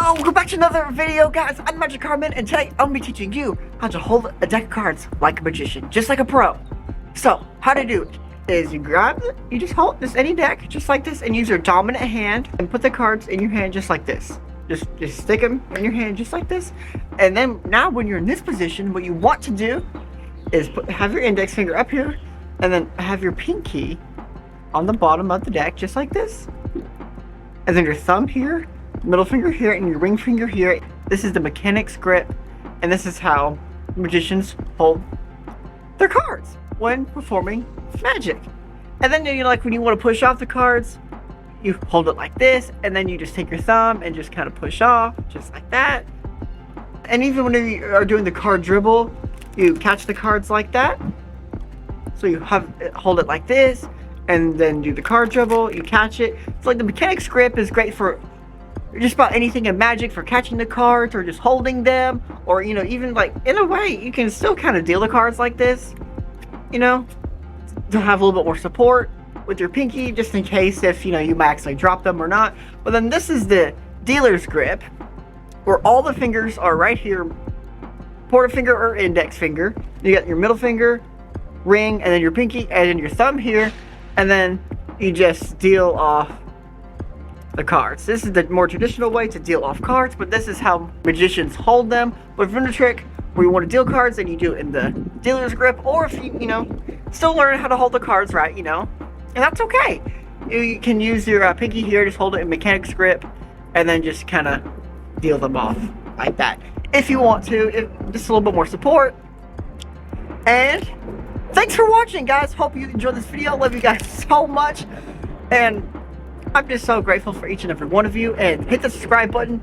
Hello, welcome back to another video, guys. I'm Magic Carmen, and today I'm gonna be teaching you how to hold a deck of cards like a magician, just like a pro. So, how to do it is you just hold this any deck just like this, and use your dominant hand and put the cards in your hand just like this. Just stick them in your hand just like this, and then now when you're in this position, what you want to do is have your index finger up here, and then have your pinky on the bottom of the deck just like this, and then your thumb here, middle finger here, and your ring finger here. This is the Mechanics grip, and this is how magicians hold their cards when performing magic. And then like when you want to push off the cards, you hold it like this, and then you just take your thumb and just kind of push off just like that. And even when you are doing the card dribble, you catch the cards like that. So you hold it like this, and then do the card dribble, you catch it. It's like the Mechanics grip is great for just about anything in Magic, for catching the cards or just holding them, or even like in a way you can still kind of deal the cards like this, to have a little bit more support with your pinky, just in case if you might actually drop them or not. But then this is the dealer's grip, where all the fingers are right here, pointer finger or index finger. You got your middle finger, ring, and then your pinky, and then your thumb here, and then you just deal off the cards. This is the more traditional way to deal off cards, but this is how magicians hold them. But if you're in a trick where you want to deal cards, then you do it in the dealer's grip, or if you still learn how to hold the cards right, and that's okay. You can use your pinky here, just hold it in Mechanics grip, and then just kind of deal them off like that if you want to, just a little bit more support. And thanks for watching, guys. Hope you enjoyed this video. Love you guys so much, and I'm just so grateful for each and every one of you. And hit the subscribe button,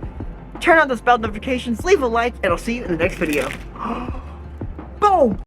turn on those bell notifications, leave a like, and I'll see you in the next video. Boom!